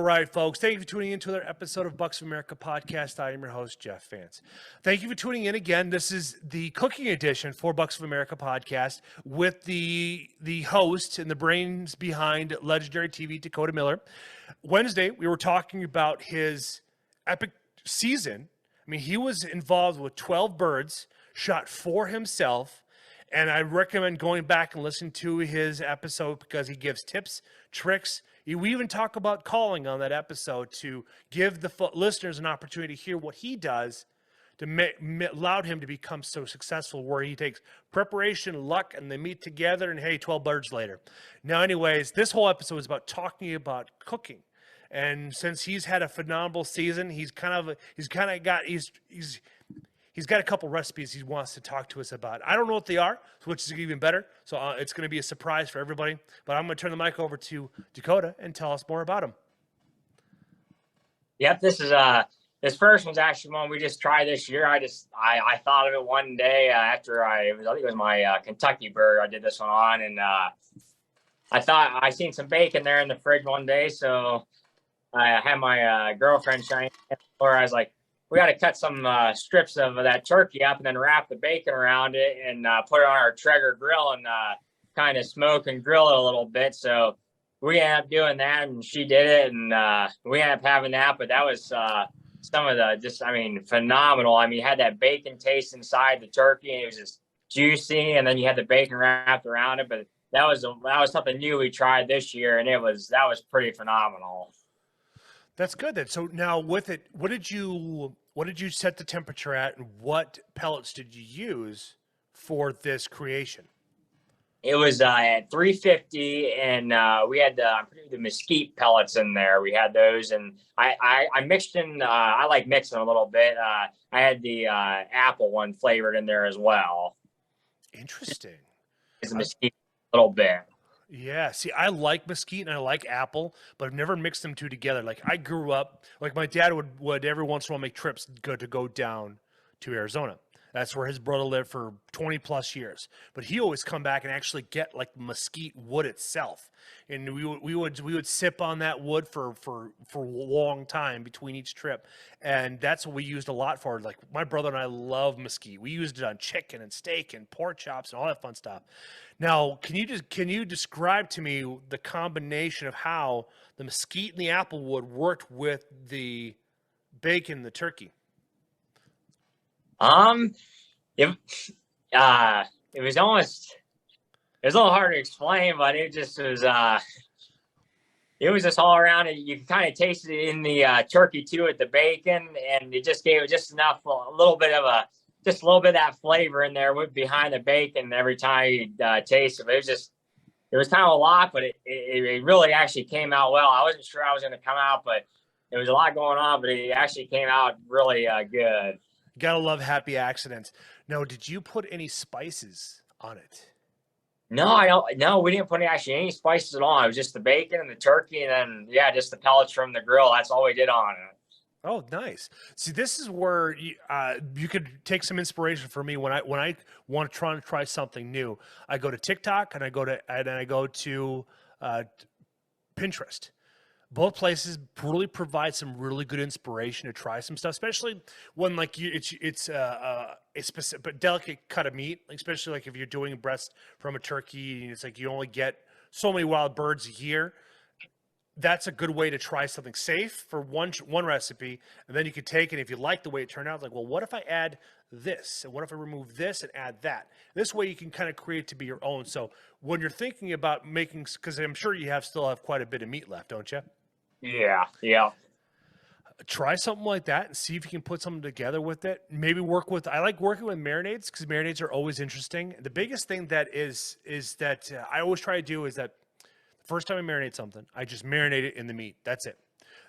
right, folks. Thank you for tuning in to another episode of Bucks of America podcast. I am your host, Jeff Vance. Thank you for tuning in again. This is the cooking edition for Bucks of America podcast with the host and the brains behind Legendary TV, Dakota Miller. Wednesday, we were talking about his epic season. I mean, he was involved with 12 birds, shot 4 himself, and I recommend going back and listening to his episode because he gives tips, tricks. We even talk about calling on that episode to give the listeners an opportunity to hear what he does to allow him to become so successful, where he takes preparation, luck, and they meet together and, hey, 12 birds later. Now, anyways, this whole episode is about talking about cooking. And since he's had a phenomenal season, he's got a couple recipes he wants to talk to us about. I don't know what they are, which is even better. So it's going to be a surprise for everybody. But I'm going to turn the mic over to Dakota and tell us more about him. Yep, this first one's actually one we just tried this year. I thought of it one day after I think it was my Kentucky bird I did this one on, and I thought I seen some bacon there in the fridge one day, so I had my girlfriend shine or I was like, we got to cut some strips of that turkey up and then wrap the bacon around it and put it on our Traeger grill and kind of smoke and grill it a little bit. So we ended up doing that, and she did it, and we ended up having that. But that was some of the phenomenal. I mean, you had that bacon taste inside the turkey, and it was just juicy, and then you had the bacon wrapped around it. But that was something new we tried this year, and that was pretty phenomenal. That's good. Then, so now with it, what did you set the temperature at, and what pellets did you use for this creation? It was at 350, and we had the mesquite pellets in there. We had those, and I mixed in. I like mixing a little bit. I had the apple one flavored in there as well. Interesting. It's mesquite a little bit. Yeah, see, I like mesquite and I like apple, but I've never mixed them two together. Like, I grew up, like, my dad would every once in a while make trips to go down to Arizona. That's where his brother lived for 20 plus years. But he always come back and actually get like mesquite wood itself. And we would sip on that wood for a long time between each trip. And that's what we used a lot for. Like, my brother and I love mesquite. We used it on chicken and steak and pork chops and all that fun stuff. Now, can you describe to me the combination of how the mesquite and the apple wood worked with the bacon and the turkey? It was a little hard to explain, but it just was, it was just all around it. You could kind of taste it in the turkey too, with the bacon, and it just gave it just enough, a little bit of that flavor in there with behind the bacon every time you taste it. It was kind of a lot, but it really actually came out well. I wasn't sure I was going to come out, but there was a lot going on, but it actually came out really good. Gotta love happy accidents. Now, did you put any spices on it? No, I don't. No, we didn't put any spices at all. It was just the bacon and the turkey, and then just the pellets from the grill. That's all we did on it. Oh, nice. See, this is where you could take some inspiration from me when I want to try something new. I go to TikTok and I go to Pinterest. Both places really provide some really good inspiration to try some stuff, especially when like it's a specific delicate cut of meat, especially like if you're doing breast from a turkey and it's like you only get so many wild birds a year. That's a good way to try something safe for one recipe, and then you could take it if you like the way it turned out. Like, well, what if I add this, and what if I remove this and add that? This way, you can kind of create to be your own. So when you're thinking about making, because I'm sure you still have quite a bit of meat left, don't you? Yeah. Try something like that and see if you can put something together with it. Maybe I like working with marinades because marinades are always interesting. The biggest thing that is that I always try to do is that first time I marinate something, I just marinate it in the meat. That's it.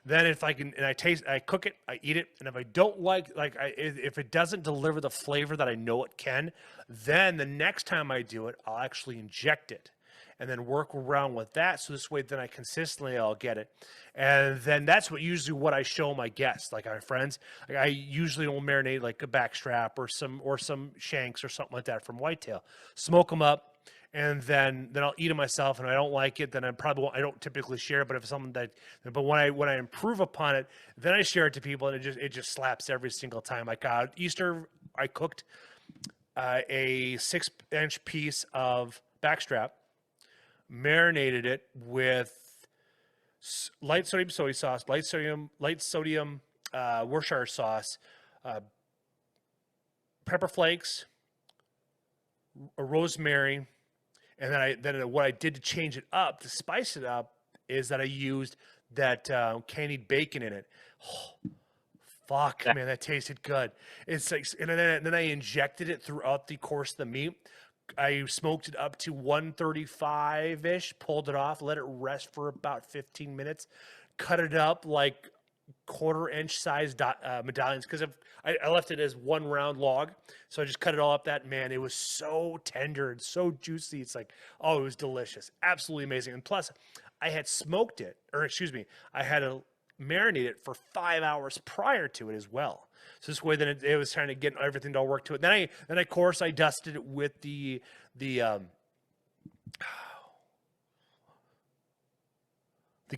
Then if I can, and I cook it, I eat it. And if I don't if it doesn't deliver the flavor that I know it can, then the next time I do it, I'll actually inject it and then work around with that. So this way, then I'll get it. And then that's what I show my guests, like our friends. Like, I usually will marinate like a backstrap or some shanks or something like that from whitetail, smoke them up. and then I'll eat it myself, and if I don't like it, then I don't typically share it. But if something but when I improve upon it, then I share it to people, and it just slaps every single time. Like Easter, I cooked a 6-inch piece of backstrap, marinated it with light sodium soy sauce, light sodium Worcestershire sauce, pepper flakes, rosemary, and then what I did to change it up, to spice it up, is that I used that candied bacon in it. Oh, fuck, man, that tasted good. It's like, and then I injected it throughout the course of the meat. I smoked it up to 135-ish, pulled it off, let it rest for about 15 minutes, cut it up like quarter-inch size medallions, because I left it as one round log. So I just cut it all up. Man, it was so tender and so juicy. It's like, oh, it was delicious. Absolutely amazing. And plus, I had smoked it, I had to marinate it for 5 hours prior to it as well. So this way, then it was trying to get everything to all work to it. Then of course I dusted it with the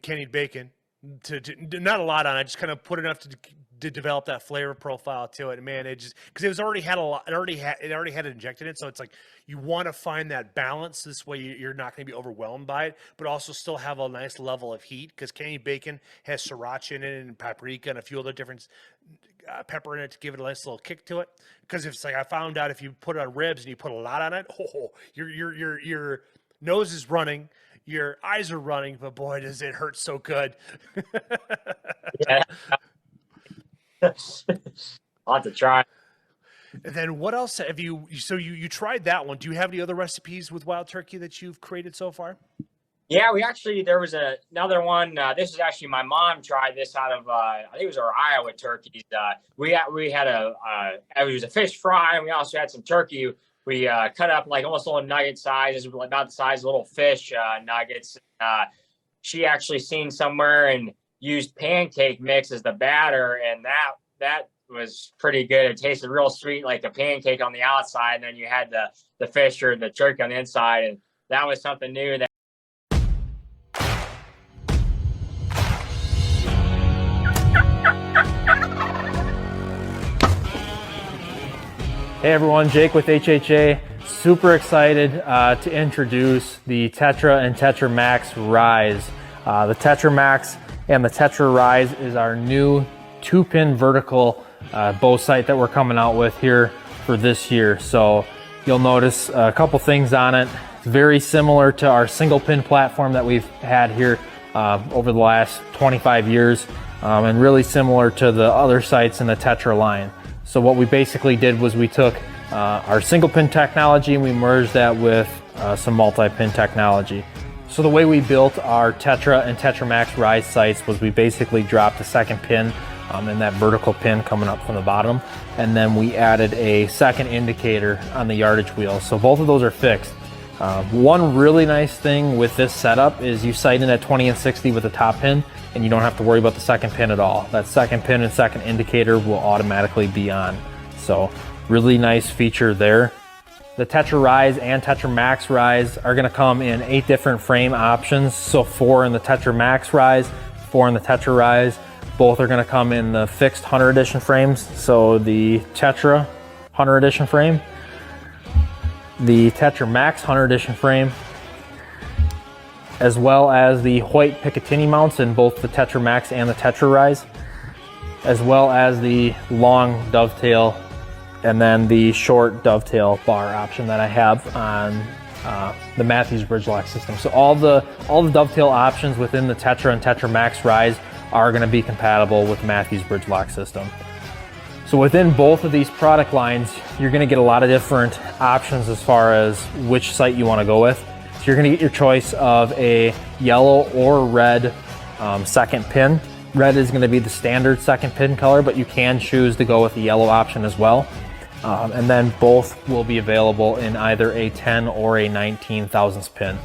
candied bacon. To not a lot on it, just kind of put enough to develop that flavor profile to it. And man, it just, because it already had it injected in, so it's like you want to find that balance. This way you're not going to be overwhelmed by it, but also still have a nice level of heat, because candied bacon has sriracha in it and paprika and a few other different pepper in it to give it a nice little kick to it. Because if it's like, I found out if you put it on ribs and you put a lot on it, your nose is running, your eyes are running, but boy, does it hurt so good. Yeah. I'll have to try. And then what else have you tried that one? Do you have any other recipes with wild turkey that you've created so far? Yeah, there was another one. This is actually, my mom tried this out of, I think it was our Iowa turkeys. We had it was a fish fry, and we also had some turkey. We cut up like almost little nugget sizes, about the size of little fish nuggets. She actually seen somewhere and used pancake mix as the batter, and that was pretty good. It tasted real sweet, like a pancake on the outside, and then you had the fish or the turkey on the inside, and that was something new. Hey everyone, Jake with HHA. Super excited to introduce the Tetra and Tetra Max Rise. The Tetra Max and the Tetra Rise is our new 2-pin vertical bow sight that we're coming out with here for this year. So you'll notice a couple things on it. It's very similar to our single pin platform that we've had here over the last 25 years, and really similar to the other sights in the Tetra line. So what we basically did was we took our single pin technology and we merged that with some multi-pin technology. So the way we built our Tetra and Tetra Max Rise sights was we basically dropped a second pin in that vertical pin coming up from the bottom, and then we added a second indicator on the yardage wheel. So both of those are fixed. One really nice thing with this setup is you sight in at 20 and 60 with the top pin, and you don't have to worry about the second pin at all. That second pin and second indicator will automatically be on. So really nice feature there. The Tetra Rise and Tetra Max Rise are gonna come in 8 different frame options. So 4 in the Tetra Max Rise, 4 in the Tetra Rise. Both are gonna come in the fixed Hunter Edition frames. So the Tetra Hunter Edition frame, the Tetra Max Hunter Edition frame, as well as the white Picatinny mounts in both the Tetra Max and the Tetra Rise, as well as the long dovetail and then the short dovetail bar option that I have on the Matthews bridge lock system. So all the dovetail options within the Tetra and Tetra Max Rise are going to be compatible with Matthews bridge lock system. So within both of these product lines, you're going to get a lot of different options as far as which sight you want to go with. So you're going to get your choice of a yellow or red second pin. Red is going to be the standard second pin color, but you can choose to go with the yellow option as well. And then both will be available in either a 10 or a 19 thousandths pin.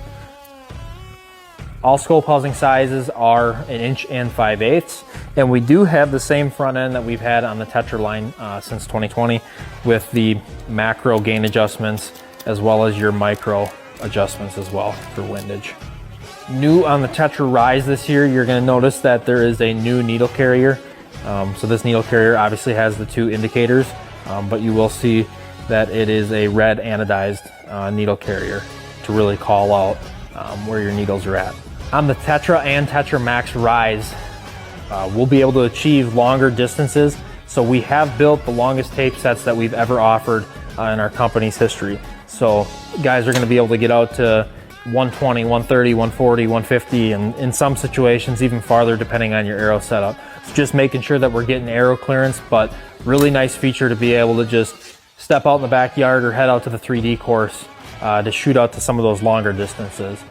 All scope housing sizes are 1 inch and 5/8, and we do have the same front end that we've had on the Tetra line since 2020 with the macro gain adjustments as well as your micro adjustments as well for windage. New on the Tetra Rise this year, you're going to notice that there is a new needle carrier. So this needle carrier obviously has the 2 indicators, but you will see that it is a red anodized needle carrier to really call out where your needles are at. On the Tetra and Tetra Max Rise, we'll be able to achieve longer distances. So we have built the longest tape sets that we've ever offered in our company's history. So guys are going to be able to get out to 120, 130, 140, 150, and in some situations even farther depending on your arrow setup. So just making sure that we're getting arrow clearance, but really nice feature to be able to just step out in the backyard or head out to the 3D course to shoot out to some of those longer distances.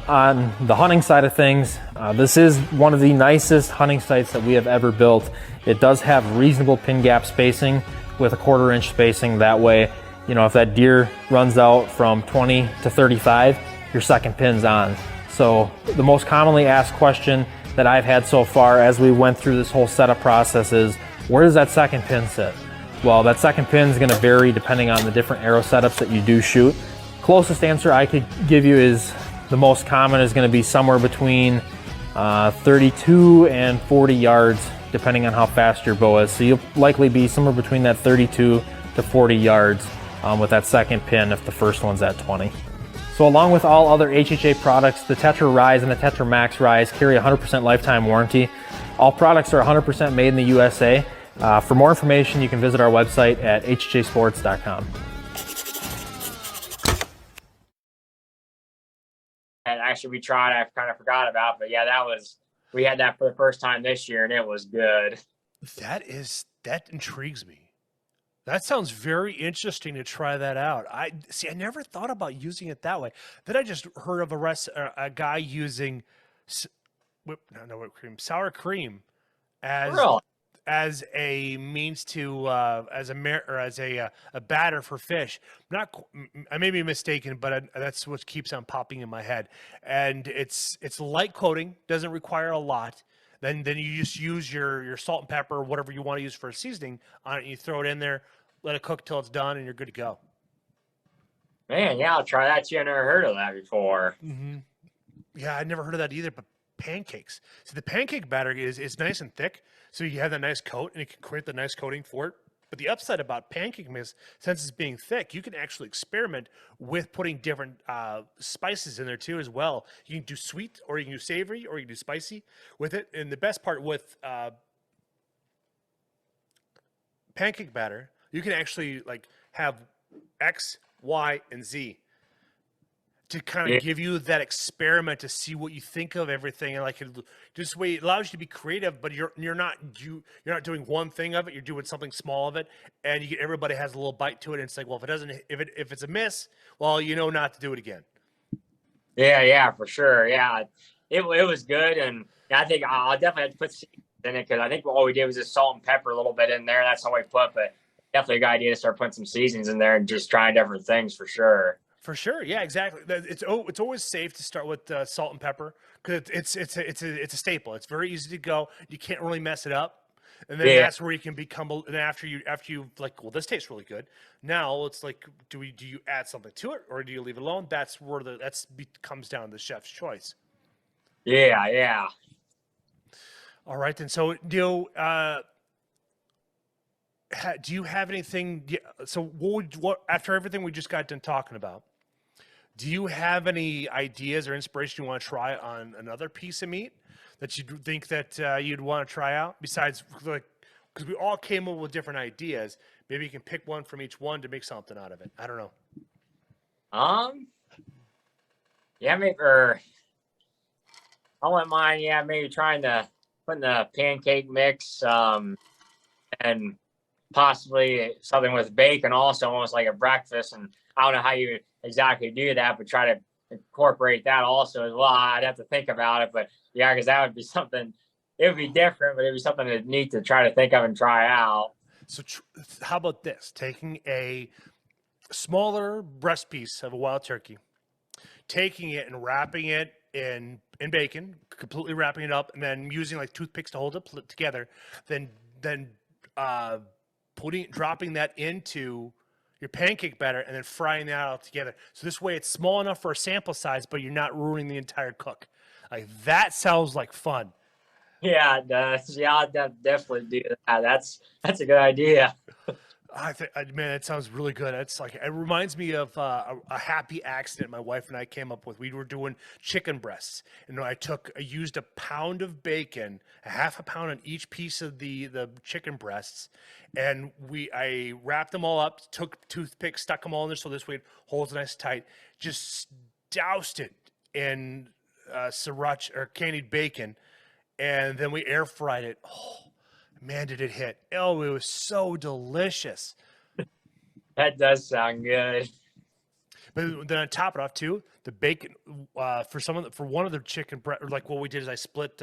On the hunting side of things, this is one of the nicest hunting sites that we have ever built. It does have reasonable pin gap spacing with a 1/4 inch spacing. That way, you know, if that deer runs out from 20 to 35, your second pin's on. So the most commonly asked question that I've had so far as we went through this whole setup process is, where does that second pin sit? Well, that second pin is going to vary depending on the different arrow setups that you do shoot. Closest answer I could give you is the most common is going to be somewhere between 32 and 40 yards depending on how fast your bow is. So you'll likely be somewhere between that 32 to 40 yards with that second pin if the first one's at 20. So along with all other HHA products, the Tetra Rise and the Tetra Max Rise carry a 100% lifetime warranty. All products are 100% made in the USA. For more information, you can visit our website at hhasports.com. And actually we tried, I kind of forgot about, but yeah, we had that for the first time this year and it was good. That intrigues me. That sounds very interesting to try that out. I never thought about using it that way. Then I just heard of a guy using whipped cream, sour cream as a means to as a batter for fish. I may be mistaken, but that's what keeps on popping in my head. And it's light coating, doesn't require a lot. Then you just use your salt and pepper, or whatever you want to use for a seasoning on it, and you throw it in there, let it cook till it's done, and you're good to go. Man, yeah, I'll try that. I never heard of that before. Mm-hmm. Yeah, I never heard of that either. But pancakes. So the pancake batter is nice and thick, so you have that nice coat, and it can create the nice coating for it. But the upside about pancake mix, since it's being thick, you can actually experiment with putting different spices in there too as well. You can do sweet, or you can do savory, or you can do spicy with it. And the best part with pancake batter, you can actually like have X, Y, and Z to kind of give you that experiment to see what you think of everything, and like just way it allows you to be creative, but you're not doing one thing of it, you're doing something small of it, and everybody has a little bite to it, and it's like, well, if it's a miss, well, you know not to do it again. Yeah, for sure. Yeah, it was good, and I think I'll definitely have to put seasonings in it because I think all we did was just salt and pepper a little bit in there. That's all we put, but definitely a good idea to start putting some seasonings in there and just trying different things for sure. For sure, yeah, exactly. It's always safe to start with salt and pepper because it's a staple. It's very easy to go. You can't really mess it up, and then that's where you can become. And after you like, well, this tastes really good. Now it's like, do you add something to it or do you leave it alone? That's where comes down to the chef's choice. Yeah. All right, then. So do you have anything? So what after everything we just got done talking about? Do you have any ideas or inspiration you want to try on another piece of meat that you think that you'd want to try out? Besides, like, because we all came up with different ideas. Maybe you can pick one from each one to make something out of it. I don't know. Yeah, maybe. I wouldn't mind. Yeah, maybe trying to put in the pancake mix, and possibly something with bacon, also almost like a breakfast. And I don't know how you exactly do that, but try to incorporate that also as well. I'd have to think about it, but yeah, because that would be something. It would be different, but it'd be something that neat to try to think of and try out. So how about this? Taking a smaller breast piece of a wild turkey, taking it and wrapping it in bacon, completely wrapping it up, and then using like toothpicks to hold it together. Then dropping that into your pancake batter, and then frying that all together. So this way it's small enough for a sample size, but you're not ruining the entire cook. Like that sounds like fun. Yeah, it does. Yeah, I'll definitely do that. That's a good idea. I think, man, it sounds really good. It's like it reminds me of a happy accident my wife and I came up with. We were doing chicken breasts, and I used a pound of bacon, a half a pound on each piece of the chicken breasts, and I wrapped them all up, took toothpicks, stuck them all in there so this way it holds nice tight. Just doused it in sriracha or candied bacon, and then we air fried it. Oh, man, did it hit. Oh, it was so delicious. That does sound good. But then on top of it off too, the bacon for one of the chicken like what we did is I split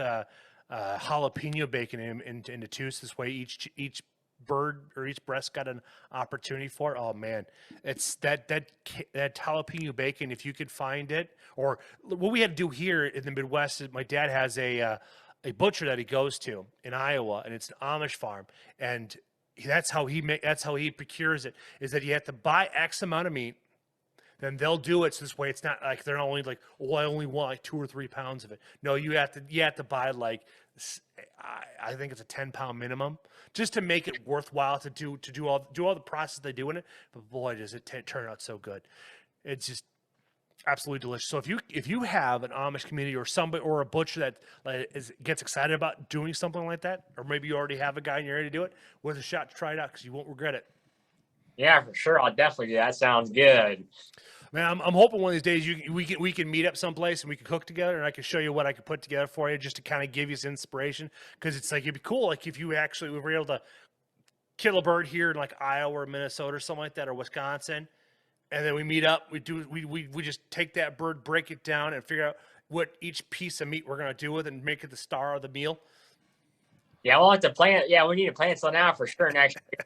jalapeno bacon into two. So this way each bird or each breast got an opportunity for it. Oh man, it's that jalapeno bacon. If you could find it, or what we had to do here in the Midwest is my dad has a butcher that he goes to in Iowa, and it's an Amish farm, and that's how he procures it. Is that you have to buy X amount of meat, then they'll do it. So this way, it's not like they're only like, oh, I only want like 2 or 3 pounds of it. No, you have to buy like, I think it's a 10-pound minimum, just to make it worthwhile to do all the process they do in it. But boy, does it turn out so good. It's just absolutely delicious. So if you have an Amish community or somebody or a butcher that gets excited about doing something like that, or maybe you already have a guy in your area to do it, worth a shot to try it out because you won't regret it. Yeah, for sure. I'll definitely do that. Sounds good. Man, I'm hoping one of these days we can meet up someplace and we can cook together, and I can show you what I can put together for you just to kind of give you some inspiration. Because it's like it'd be cool, like if you actually were able to kill a bird here in like Iowa or Minnesota or something like that, or Wisconsin. And then we meet up, we just take that bird, break it down, and figure out what each piece of meat we're going to do with it and make it the star of the meal. Yeah, we'll have to plan. Yeah, we need to plan something out for sure next year.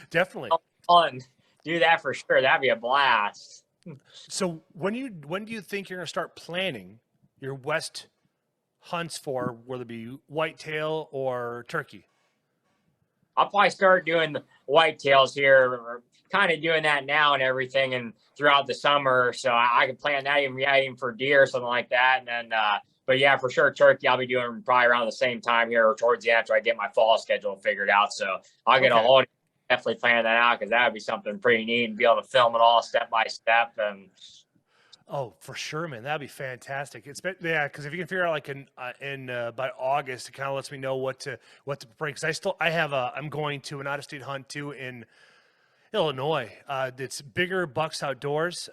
Definitely. Fun. Do that for sure. That'd be a blast. So when do you think you're going to start planning your West hunts for, whether it be whitetail or turkey? I'll probably start doing the whitetails here, or kind of doing that now and everything, and throughout the summer. So I can plan that even for deer or something like that. And then, but yeah, for sure, turkey I'll be doing probably around the same time here or towards the end after I get my fall schedule figured out. So I'll get a whole definitely plan that out because that would be something pretty neat and be able to film it all step by step. And oh, for sure, man, that'd be fantastic. Because if you can figure out like by August, it kind of lets me know what to bring. Because I'm going to an out of state hunt too in Illinois. It's Bigger Bucks Outdoors.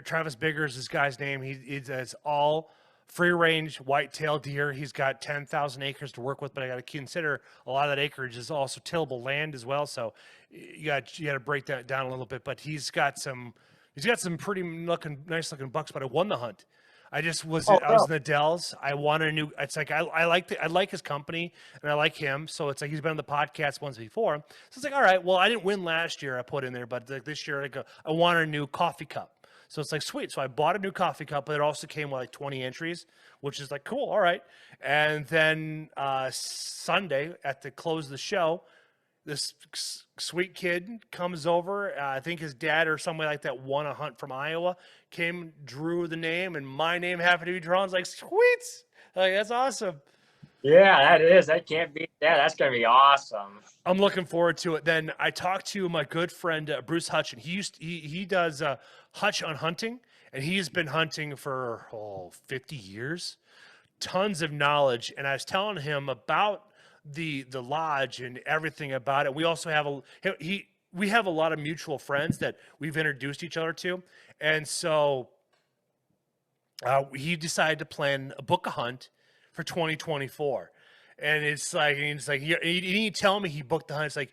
Travis Bigger is this guy's name. He does all free range whitetail deer. He's got 10,000 acres to work with, but I got to consider a lot of that acreage is also tillable land as well. So you got to break that down a little bit. But he's got some pretty nice looking bucks. But I won the hunt. I just was I was in the Dells. I wanted a new. It's like I like his company and I like him. So it's like he's been on the podcast once before. So it's like, all right, well, I didn't win last year. I put in there, but like this year I wanted a new coffee cup. So it's like, sweet. So I bought a new coffee cup, but it also came with like 20 entries, which is like, cool. All right. And then Sunday at the close of the show, this sweet kid comes over. I think his dad or somebody like that won a hunt from Iowa, drew the name, and my name happened to be drawn. It's like, sweet. Like, that's awesome. yeah, that is. That can't be. Yeah, that's going to be awesome. I'm looking forward to it. Then I talked to my good friend Bruce Hutchin. He does Hutch on hunting, and he's been hunting for 50 years. Tons of knowledge, and I was telling him about the lodge and everything about it. We also have we have a lot of mutual friends that we've introduced each other to, and so he decided to book a hunt for 2024. And it's like he didn't tell me he booked the hunt. It's like,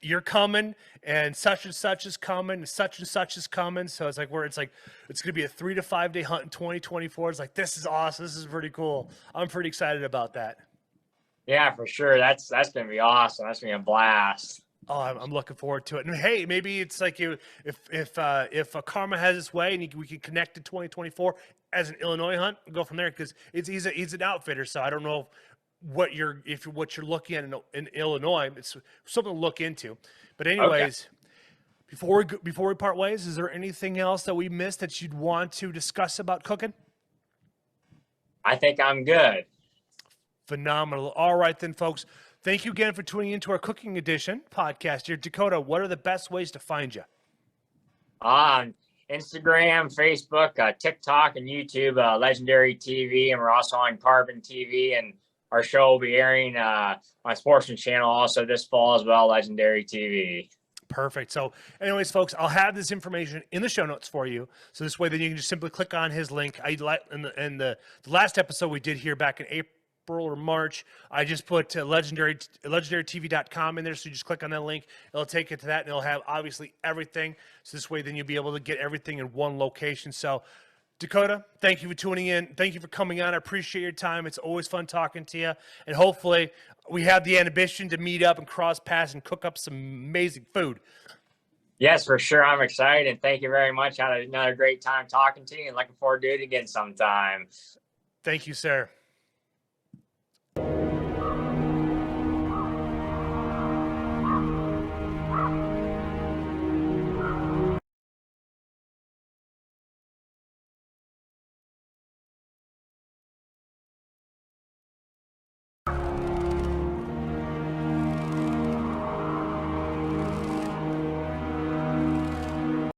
you're coming, and such is coming, and such is coming. So it's like it's gonna be a 3 to 5 day hunt in 2024. It's like, this is awesome. This is pretty cool. I'm pretty excited about that. Yeah, for sure. That's gonna be awesome. That's gonna be a blast. Oh, I'm looking forward to it. And hey, maybe it's like if Karma has its way and we can connect to 2024 as an Illinois hunt and go from there, because he's an outfitter. So I don't know what you're looking at in Illinois. It's something to look into. But anyways, Before we part ways, is there anything else that we missed that you'd want to discuss about cooking? I think I'm good. Phenomenal. All right then, folks. Thank you again for tuning into our Cooking Edition podcast here. Dakota, what are the best ways to find you? On Instagram, Facebook, TikTok, and YouTube, Legendary TV, and we're also on Carbon TV, and our show will be airing on Sportsman Channel also this fall as well, Legendary TV. Perfect. So anyways, folks, I'll have this information in the show notes for you. So this way, then you can just simply click on his link. In the last episode we did here back in April or March, I just put legendarytv.com in there. So you just click on that link. It'll take you to that, and it'll have obviously everything. So this way, then you'll be able to get everything in one location. So Dakota, thank you for tuning in. Thank you for coming on. I appreciate your time. It's always fun talking to you. And hopefully we have the ambition to meet up and cross paths and cook up some amazing food. Yes, for sure. I'm excited. And thank you very much. I had another great time talking to you and looking forward to it again sometime. Thank you, sir.